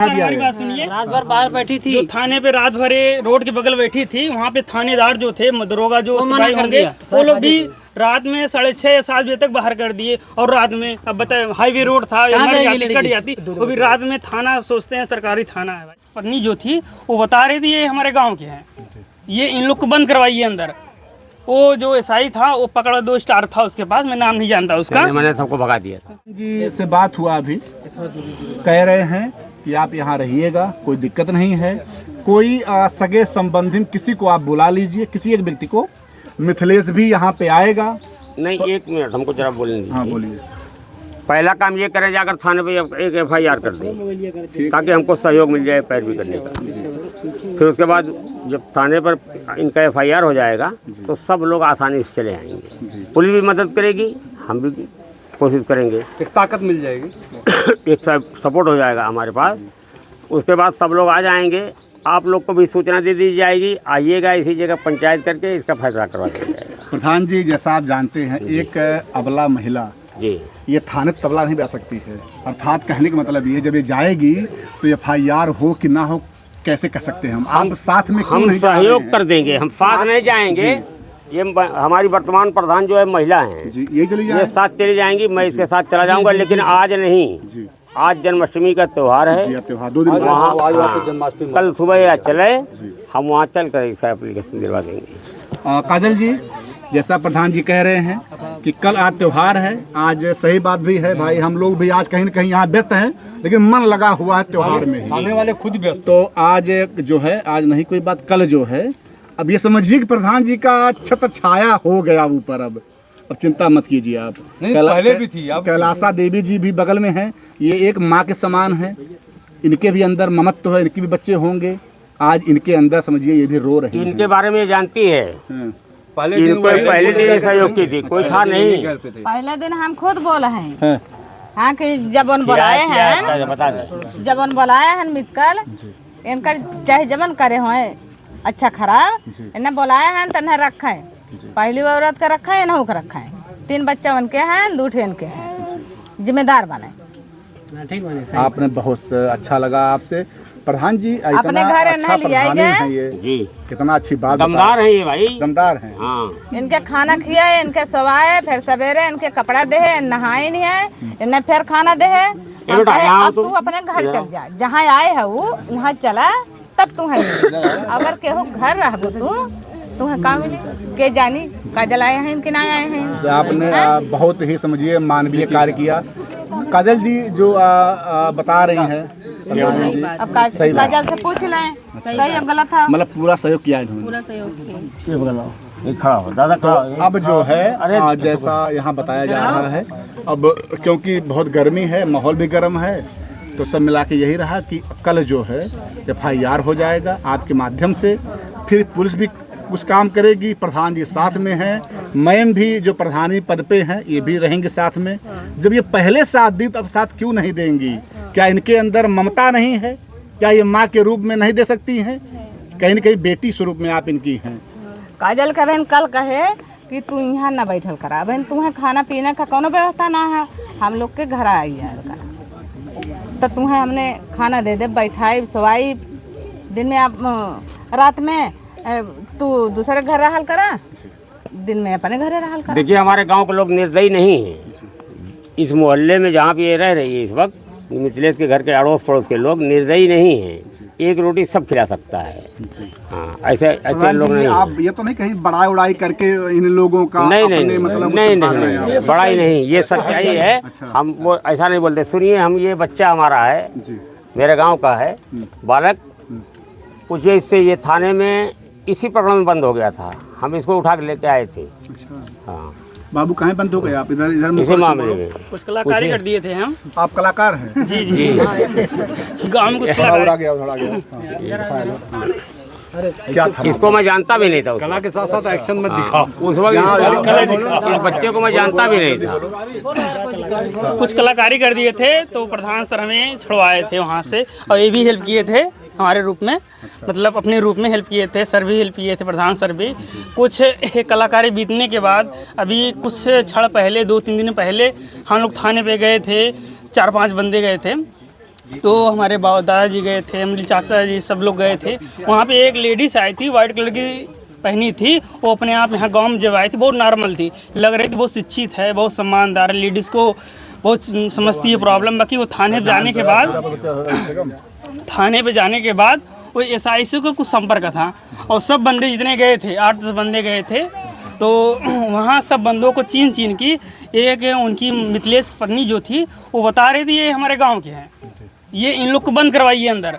हमारी बात सुनिए, रात भर बाहर बैठी थी। जो थाने पे रात भरे रोड के बगल बैठी थी, वहाँ पे थानेदार जो थे, दरोगा जो सिपाही होंगे, वो लोग भी रात में 6:30 या 7 बजे तक बाहर कर दिए। और रात में अब बताए हाईवे रोड था, कट जाती, वो भी रात में थाना सोचते हैं सरकारी थाना है। पत्नी जो थी वो बता रही थी ये हमारे गाँव के हैं, ये इन लोग को बंद करवाइए अंदर। वो जो एसआई था वो पकड़ा 2 स्टार था उसके पास, मैं नाम नहीं जानता उसका, मैंने सबको भगा दिया था जी। से बात हुआ अभी, कह रहे हैं कि आप यहाँ रहिएगा, कोई दिक्कत नहीं है। कोई सगे संबंधी किसी को आप बुला लीजिए, किसी एक व्यक्ति को। मिथिलेश भी यहाँ पे आएगा। नहीं तो, 1 मिनट हमको जरा बोलने दीजिए। हाँ बोलिए। पहला काम ये करें, जाकर थाने पे एक FIR कर दें ताकि हमको सहयोग मिल जाए पैरवी करने का। फिर उसके बाद जब थाने पर इनका FIR हो जाएगा तो सब लोग आसानी से चले आएंगे। पुलिस भी मदद करेगी, हम भी कोशिश करेंगे, एक ताकत मिल जाएगी, एक सपोर्ट हो जाएगा हमारे पास। उसके बाद सब लोग आ जाएंगे। आप लोग को भी सूचना दे दी जाएगी, आइएगा, इसी जगह पंचायत करके इसका फैसला करवा दिया जाएगा। प्रधान जी, जैसा आप जानते हैं, एक अबला महिला जी ये थाने तबला नहीं बैठ सकती है। अर्थात कहने का मतलब ये, जब ये जाएगी तो FIR हो कि ना हो कैसे कह सकते हैं हम? आप साथ में क्यों हम नहीं जा रहे सहयोग हैं? कर देंगे, हम साथ नहीं जाएंगे। ये हमारी वर्तमान प्रधान जो है महिला हैं, जी, ये चली ये जाए। साथ चली जाएंगी, मैं इसके साथ चला जाऊंगा। लेकिन आज नहीं, जी आज जन्माष्टमी का त्यौहार जी, है। अब त्योहार 2 दिन बाद। वहाँ जन्माष्टमी कल सुबह या चले, हम वहाँ चल कर इसका एप्लीकेशन दिलवा देंगे। काजल जी, जैसा प्रधान जी कह रहे हैं कि कल आज त्योहार है, आज सही बात भी है भाई, हम लोग भी आज कहीं न कहीं यहाँ व्यस्त हैं, लेकिन मन लगा हुआ है त्योहार में ही। आने वाले खुद व्यस्त। तो आज जो है, आज नहीं कोई बात, कल जो है, अब ये समझिए कि प्रधान जी का छत्र छाया हो गया ऊपर। अब चिंता मत कीजिए आप। नहीं, पहले भी थी। अब कैलासा देवी जी भी बगल में हैं, ये एक माँ के समान है, इनके भी अंदर ममत्व है, इनके भी बच्चे होंगे। आज इनके अंदर समझिए ये भी रो रहे हैं। इनके बारे में जानती है, पहले इनको पहले दिन सहयोग की थी, कोई था नहीं। पहले दिन हम खुद बोले हैं, हैं। हाँ, कि जब उन बुलाए हैं, बता दें। जब उन बुलाए हैं मितकल, इनका चाहे जमन करे होए अच्छा खराब, इन्हें बुलाए हैं तन्हे रखा है। पहली औरत का रखा है, इन्हों का रखा है। 3 बच्चा उनके हैं, 2 ठे इनके हैं, जिम्मेदार बने। आपने बहुत अच्छा लगा आपसे प्रधान जी, इतना अपने घर अच्छा नहीं ले प्रधानी आएंगे। है ये, जी कितना अच्छी बात दमदार है ये भाई, दमदार है। हाँ। इनके खाना खियाए, इनके सवाए, फिर सवेरे इनके कपड़ा दे, नहाए नहीं है, इन्हें फिर खाना दे। हम कहे, अब तू अपने घर चल जा, जहाँ आए है वो वहाँ चला, तब तुम्हें अगर केहू घर रह तुम्हें काम मिले के जानी काजल आए हैं कि ना आए हैं। आपने बहुत ही समझिए मानवीय कार्य किया। काजल जी जो बता रही हैं, अब काजल से पूछ लें, सही अब गलत था। मतलब पूरा सहयोग किया इन्होंने। पूरा सहयोग खड़ा हो दादा, तो अब जो है जैसा यहाँ बताया जा रहा है, अब क्योंकि बहुत गर्मी है, माहौल भी गर्म है, तो सब मिला के यही रहा कि कल जो है FIR हो जाएगा आपके माध्यम से। फिर पुलिस भी कुछ काम करेगी, प्रधान जी साथ में हैं, मैम भी जो प्रधानी पद पे हैं ये भी रहेंगे साथ में। जब ये पहले साथ दी तो अब साथ क्यों नहीं देंगी? क्या इनके अंदर ममता नहीं है? क्या ये माँ के रूप में नहीं दे सकती हैं? कहीं न कहीं बेटी स्वरूप में आप इनकी हैं। काजल का बहन कल कहे कि तू यहाँ न बैठल करा बहन, तुम्हें खाना पीने का कोनो व्यवस्था ना है, हम लोग के घर आई है तो तुम्हें हमने खाना दे दे, बैठाई सवाई। दिन में आप रात में तू दूसरे घर रहल करा, दिन में अपने घरे रहल करा। देखिए हमारे गांव के लोग निर्दयी नहीं हैं। इस मोहल्ले में जहाँ पे ये रह रही है इस वक्त, मिथिलेश के घर के अड़ोस पड़ोस के लोग निर्दयी नहीं हैं। एक रोटी सब खिला सकता है। हाँ, ऐसे लोग नहीं। आप ये तो नहीं कहीं बड़ाई उड़ाई करके इन लोगों का नहीं अपने नहीं मतलब नहीं नहीं, बड़ाई नहीं, ये सच्चाई है। अच्छा। हम वो ऐसा नहीं बोलते। सुनिए, हम ये बच्चा हमारा है, मेरे गांव का है बालक, पूछिए इससे, ये थाने में इसी प्रकरण में बंद हो गया था, हम इसको उठा के लेके आए थे। अच्छा। हाँ, बाबू कहाँ बंद हो गए आप? इधर इसी मामले में कुछ कलाकारी कर दिए थे हम। आप कलाकार हैं? जी जी, गाँव में कुछ थोड़ा कलाकारी। गया, थोड़ा गया। क्या था? इसको मैं जानता भी नहीं था। कला के साथ साथ एक्शन में दिखा। उस वक्त इस बच्चे को मैं जानता भी नहीं था। कुछ कलाकारी कर दिए थे तो प्रधान सर हमें छुड़वाए थे वहाँ से, और ये भी हेल्प किए थे हमारे रूप में, मतलब अपने रूप में हेल्प किए थे। सर भी हेल्प किए थे, प्रधान सर भी। कुछ कलाकारी बीतने के बाद अभी कुछ क्षण पहले, 2-3 दिन पहले हम लोग थाने पे गए थे, 4-5 बंदे गए थे। तो हमारे दादाजी गए थे, हमारे चाचा जी सब लोग गए थे। वहाँ पे एक लेडीज आई थी, वाइट कलर की पहनी थी। वो अपने आप यहाँ गाँव में जब आई थी बहुत नॉर्मल थी, लग रही थी बहुत शिक्षित है, बहुत सम्मानदार है, लेडीज़ को बहुत समझती है प्रॉब्लम। बाकी वो थाने पे जाने के बाद वो SI से को कुछ संपर्क था और सब बंदे जितने गए थे 8-10 बंदे गए थे। तो वहाँ सब बंदों को चीन की एक उनकी मिथिलेश पत्नी जो थी वो बता रही थी ये हमारे गांव के हैं, ये इन लोग को बंद करवाइए अंदर।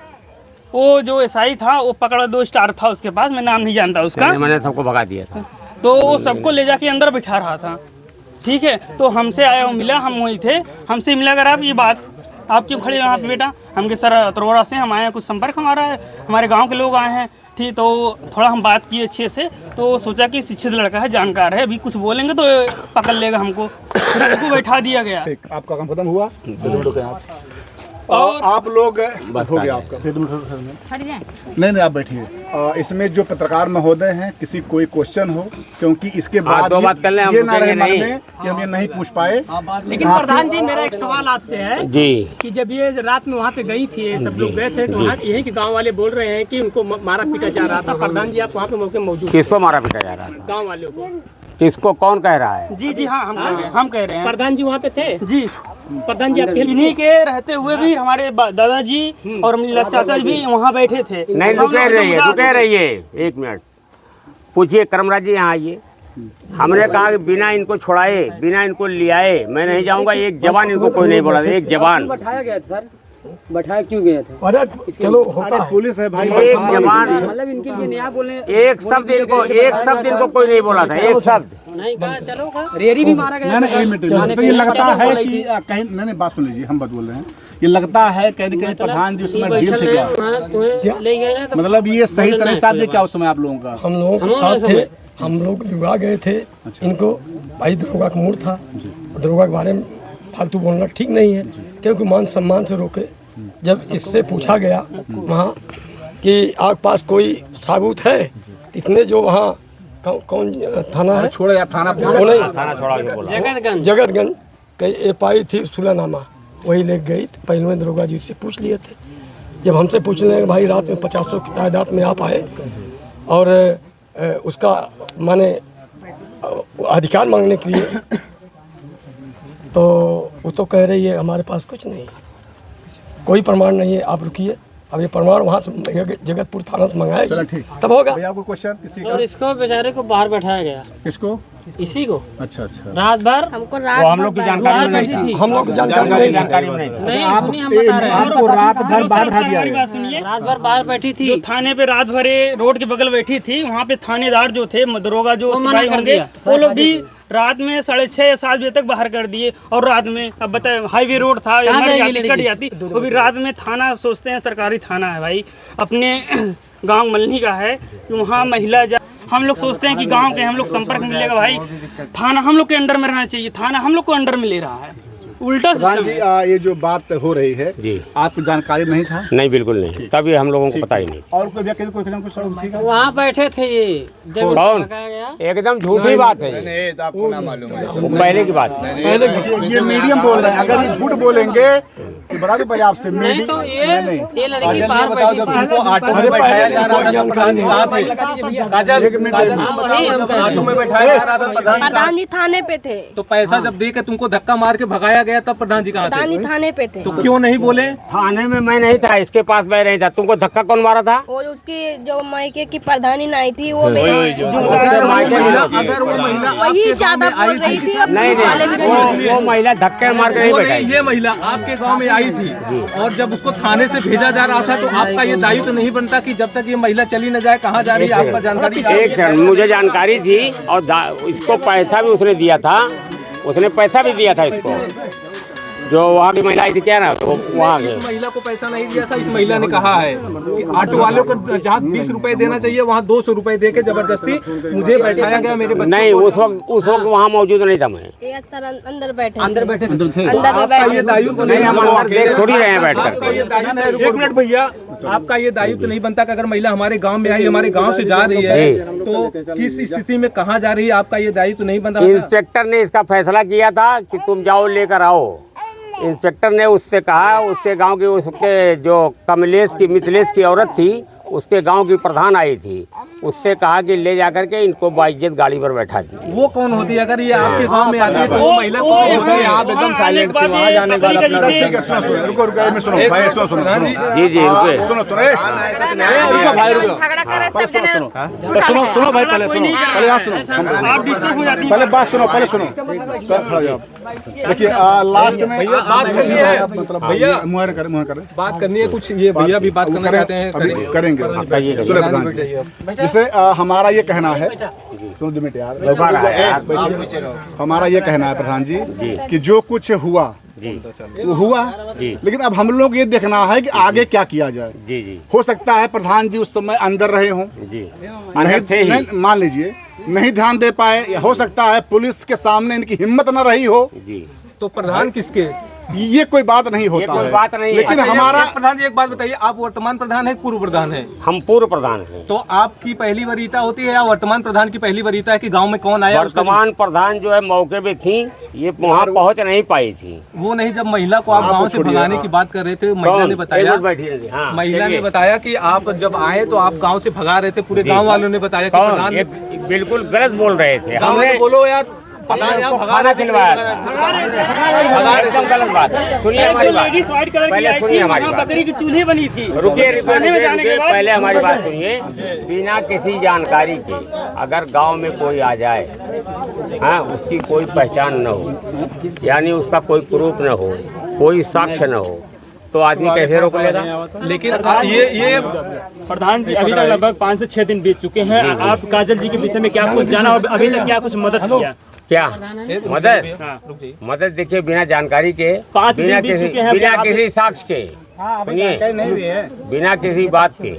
वो जो SI था वो पकड़ा 2 स्टार था उसके पास, मैं नाम नहीं जानता उसका, मैंने सबको भगा दिया था। तो वो सबको ले जाके अंदर बिठा रहा था। ठीक है, तो हमसे आया वो मिला, हम वही थे, हमसे मिला कर आप ये बात आप क्यों खड़े हो यहाँ पे बेटा? हम के सर तरोड़ा से हम आए हैं, कुछ संपर्क हमारा है, हमारे गांव के लोग आए हैं। ठीक, तो थोड़ा हम बात किए अच्छे से, तो सोचा कि शिक्षित लड़का है, जानकार है, अभी कुछ बोलेंगे तो पकड़ लेगा हमको, फिर हमको बैठा दिया गया। ठीक, आपका काम खत्म हुआ और आप लोग हो गया आपका, फिर नहीं आप बैठिए। इसमें जो पत्रकार महोदय हैं, किसी कोई क्वेश्चन हो, क्योंकि इसके बाद दो बात कर लें, हम ये ना रहे मन नहीं। में कि हम ये नहीं पूछ पाए। लेकिन प्रधान जी मेरा एक सवाल आपसे है जी कि जब ये रात में वहाँ पे गई थी, ये सब लोग गए थे, तो वहाँ यही के गांव वाले बोल रहे हैं कि उनको मारा पीटा जा रहा था। प्रधान जी आप वहाँ पे मौके मौजूद थे? किसको मारा पीटा जा रहा था? गांव वालों को। किसको कौन कह रहा है? जी हाँ, हम कह रहे हैं। प्रधान जी वहाँ पे थे? जी, प्रधान जी आप इन्हीं के रहते हुए भी हमारे दादाजी और मेरे चाचा जी भी वहाँ बैठे थे। नहीं, रुके रहिए 1 मिनट, पूछिए करमराज जी यहाँ आइए। हमने कहा कि बिना इनको छुड़ाए, बिना इनको लियाए मैं नहीं जाऊंगा। एक जवान इनको कोई नहीं बोला, एक जवान बैठाया गया था सर, बैठाया क्यों गए थे? अरे चलो होता है, पुलिस है भाई, एक जवान, मतलब इनके लिए नया बोले, एक शब्द इनको कोई नहीं बोला था, एक शब्द नहीं कहा। चलो रेरी भी मारा गया। तो ये लगता है कि कहीं नहीं, बात सुन लीजिए, हम बात बोल रहे हैं, ये लगता है कहीं कहीं प्रधान जी उसमें ढील थे क्या? ले गए ना, मतलब ये सही साथ दे क्या उस समय आप लोगों का? हम लोगों के साथ थे, हम लोग दुर्गा गए थे। इनको भाई दरोगा का मूड था, दरोगा के बारे में फालतू बोलना ठीक नहीं है, क्योंकि मान सम्मान से रोके। जब इससे पूछा गया वहाँ कि आपके पास कोई सबूत है, इतने जो वहाँ कौन थाना है, छोड़ो यार, थाना छोड़ा के बोला। जगतगंज कई FI थी सुलानामा, वही ले गई। पहले दरोगा जी से पूछ लिए थे। जब हमसे पूछने लगे भाई रात में 50 की तादाद में आप आए और उसका माने अधिकार मांगने के लिए, तो वो तो कह रही है हमारे पास कुछ नहीं, कोई प्रमाण नहीं है। आप रुकिए, अब ये प्रमाण वहाँ से जगतपुर थाना से मंगाएगा तब होगा। भैया को क्वेश्चन किसी का? और इसको बेचारे को बाहर बैठाया गया। किसको? इसी को। अच्छा, रात भर हमको वो हम लोग की जानकारी में नहीं थी। हम लोग को जानकारी नहीं थी। नहीं, सुनिए, हम बता रहे हैं। आपको रात भर बाहर बैठा दिया है? बात सुनिए, रात भर बाहर बैठी थी। जो थाने पे रात भर रोड के बगल बैठी थी, वहाँ पे थानेदार जो थे, दरोगा जो सिपाही होंगे, वो लोग भी रात में 6:30 या 7 बजे तक बाहर कर दिए। और रात में अब बताए हाईवे रोड था, कट जाती, वो भी रात में। थाना सोचते हैं सरकारी थाना है भाई, अपने गांव मल्हनी का है, कि वहाँ महिला हम लोग सोचते हैं कि गांव के हम लोग संपर्क मिलेगा भाई, थाना हम लोग के अंडर में रहना चाहिए, थाना हम लोग को अंडर में ले रहा है, उल्टा प्रधान जी। ये जो बात हो रही है जी, आपको जानकारी नहीं था? नहीं, बिल्कुल नहीं, तभी हम लोगों को पता ही नहीं। और कोई व्यक्ति कुछ वहाँ बैठे थे ये, जब कौन? लगाया गया। एकदम झूठी बात है, आपको ना मालूम है, वो पहले की बात है। ये मीडियम बोल रहे हैं, अगर ये झूठ बोलेंगे तो बता दो भाई आपसे। नहीं तो ये लड़की बाहर बैठी थी। अरे पहले से कोई जानकारी नहीं। प्रधान जी थाने पे थे, तो पैसा जब दे के तुमको धक्का मार के भगाया गया तब प्रधान जी कहाँ प्रधान जी थे? थाने पे थे। तो क्यों नहीं बोले? थाने में मैं नहीं था, इसके पास मैं नहीं था। तुमको धक्का कौन मारा था? और उसकी जो मायके की प्रधानी नहीं थी वो अगर वो महिला वही ज्यादा बोल रही थी। अब नहीं, वो महिला धक्के मार के नहीं बैठाई। ये महिला आपके गांव में आई थी और जब उसको थाने से भेजा जा रहा था तो आपका ये दायित्व तो नहीं बनता कि जब तक ये महिला चली न जाए कहाँ जा रही है आपका जानकारी? एक सेकंड, मुझे जानकारी थी और इसको पैसा भी उसने दिया था, उसने पैसा भी दिया था इसको, जो वहाँ की महिला थी क्या ना, तो वहाँ इस महिला को पैसा नहीं दिया था। इस महिला ने कहा है कि ऑटो वालों को जहाँ 20 रुपए देना चाहिए वहाँ 200 रुपए दे के जबरदस्ती मुझे बैठाया गया। मेरे बच्चे नहीं, उस वक्त वहाँ मौजूद नहीं था मैं। एक सर अंदर बैठे अंदर बैठे थे। अंदर में आपका ये बैठे दायित्व तो नहीं, नहीं हम अंदर देख थोड़ी रहे हैं बैठ आपका कर। ये दायित्व, एक मिनट भैया, आपका ये दायित्व नहीं बनता कि अगर महिला हमारे गांव में आई, हमारे गांव से जा रही है तो किस स्थिति में कहाँ जा रही है, आपका ये दायित्व नहीं बनता? इंस्पेक्टर ने इसका फैसला किया था कि तुम जाओ लेकर आओ, इंस्पेक्टर ने उससे कहा, उसके गांव की उसके जो कमलेश की मिथिलेश की औरत थी, उसके गांव की प्रधान आई थी, उससे कहा कि ले जाकर के इनको बाइज्जत गाड़ी पर बैठा दी। वो कौन होती है? अगर ये आपके गांव में आती है तो वो महिला वो कौन सर, होती है? आप एकदम साइलेंट थी, वहाँ जाने का अपना ठीक है, सुनो रुको मैं सुनो भाई, सुनो जी जी रुके। सुनो रुको भाई, रुको झगड़ा करे सब जने सुनो भाई, पहले बात सुनो, आप डिस्टर्ब हो जाती पहले बात सुनो, पहले सुनो थोड़ा जाओ। देखिए लास्ट में बात करनी है, मतलब भैया मुहर करें बात करनी है कुछ, ये भैया भी बात करना चाहते हैं, अभी करेंगे। सुनो प्रधान जी, जैसे हमारा ये कहना है, सुनो 2 मिनट यार, हमारा ये कहना है प्रधान जी कि जो कुछ हुआ वो हुआ, लेकिन अब हम लोग ये देखना है कि आगे क्या किया जाए। जी जी हो सकता है प्रधान जी उस समय अंदर रहे हों, जी नहीं मान लीजिए नहीं ध्यान दे पाए, या हो सकता है पुलिस के सामने इनकी हिम्मत न रही हो, जी। तो प्रधान किसके? ये कोई बात नहीं होता कोई है, बात नहीं है। लेकिन अच्छा, हमारा प्रधान जी एक बात बताइए, आप वर्तमान प्रधान है पूर्व प्रधान है? हम पूर्व प्रधान हैं। तो आपकी पहली वरीयता होती है या वर्तमान प्रधान की पहली वरीयता है कि गांव में कौन आया? वर्तमान प्रधान जो है मौके पे थी, ये वहाँ पहुँच नहीं पाई थी। वो नहीं, जब महिला को आप गांव से भगाने की बात कर रहे थे, महिला ने बताया, महिला ने बताया कि आप जब आए तो आप गांव से भगा रहे थे, पूरे गांव वालों ने बताया कि प्रधान बिल्कुल गलत बोल रहे थे। हमने बोलो यार खाना खिलवाया था, एकदम गलत बात है। सुनिए हमारी बात, पहले सुनिए हमारी बात। बकरी की चूल्हे बनी थी। रुकिए पहले हमारी बात सुनिए। बिना किसी जानकारी के अगर गांव में कोई आ जाए, हाँ, उसकी कोई पहचान न हो, यानी उसका कोई प्रूफ न हो, कोई साक्ष्य न हो, तो आदमी कैसे रोक लेगा? लेकिन ये प्रधान जी अभी तक लगभग 5 से 6 दिन बीत चुके हैं। आप काजल जी के विषय में क्या कुछ जाना और अभी तक क्या कुछ मदद किया? क्या मदद देखिए, बिना जानकारी के, 5 दिन बीत चुके हैं, बिना किसी साक्ष्य के, सुनिए, बिना किसी बात के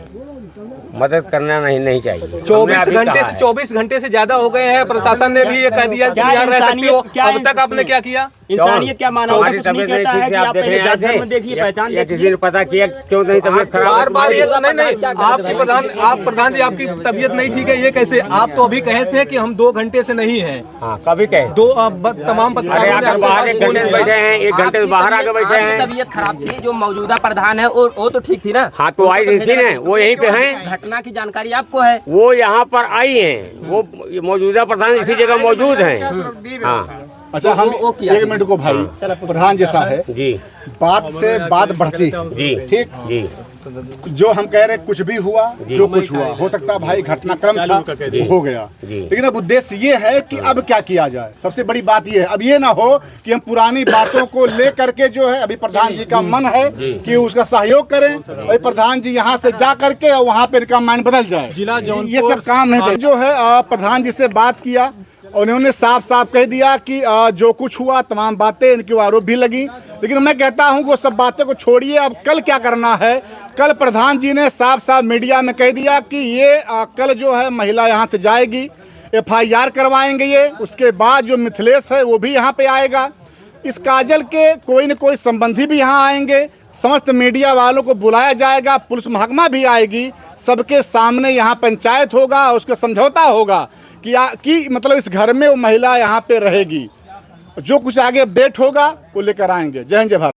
मदद करना नहीं चाहिए। 24 घंटे से ज्यादा हो गए हैं, प्रशासन ने भी ये कह दिया कि यहाँ रह सकती हो। अब तक आपने क्या किया? इंसानियत क्या माना? हमारी तबीयत नहीं ठीक थी, आप देख रहे थे, या किसी ने पता किया क्यों नहीं तबीयत खराब? बार ये नहीं, आप प्रधान जी आपकी तबीयत नहीं ठीक है, ये कैसे? आप तो अभी कहे थे कि हम 2 घंटे से नहीं है। हाँ, कभी कहे तमाम पत्रकारों बाहर 1 घंटे से बैठे हैं, 1 घंटे से बाहर आके बैठे हैं। तबीयत खराब थी, जो मौजूदा प्रधान है वो तो ठीक थी ना? हाँ, तो आई थी ना, वो यहीं पे हैं। घटना की जानकारी आपको है? वो यहाँ पर आई हैं, वो मौजूदा प्रधान इसी जगह मौजूद हैं। हाँ, अच्छा, हम 1 मिनट को भाई, प्रधान जैसा है जी, बात से बात बढ़ती जी, ठीक जी। जो हम कह रहे कुछ भी हुआ, जो कुछ हुआ, हो सकता है भाई घटनाक्रम था, वो हो गया, लेकिन अब उद्देश्य ये है कि अब क्या किया जाए। सबसे बड़ी बात ये है, अब ये ना हो कि हम पुरानी बातों को ले करके जो है, अभी प्रधान जी का मन है कि उसका सहयोग करें, अभी प्रधान जी यहाँ से जा करके और वहाँ पे इनका माइंड बदल जाए, ये सब काम नहीं चाहिए। जो है प्रधान जी से बात किया, उन्होंने साफ साफ कह दिया कि जो कुछ हुआ तमाम बातें इनके आरोप भी लगी, लेकिन मैं कहता हूं वो सब बातें को छोड़िए, अब कल क्या करना है। कल प्रधान जी ने साफ साफ मीडिया में कह दिया कि ये कल जो है महिला यहां से जाएगी, FIR करवाएंगे ये, उसके बाद जो मिथिलेश है वो भी यहां पे आएगा, इस काजल के कोई न कोई संबंधी भी यहाँ आएंगे, समस्त मीडिया वालों को बुलाया जाएगा, पुलिस महकमा भी आएगी, सबके सामने यहाँ पंचायत होगा, उसका समझौता होगा कि मतलब इस घर में वो महिला यहाँ पे रहेगी। जो कुछ आगे अपडेट होगा वो लेकर आएंगे। जय हिंद, जय भारत।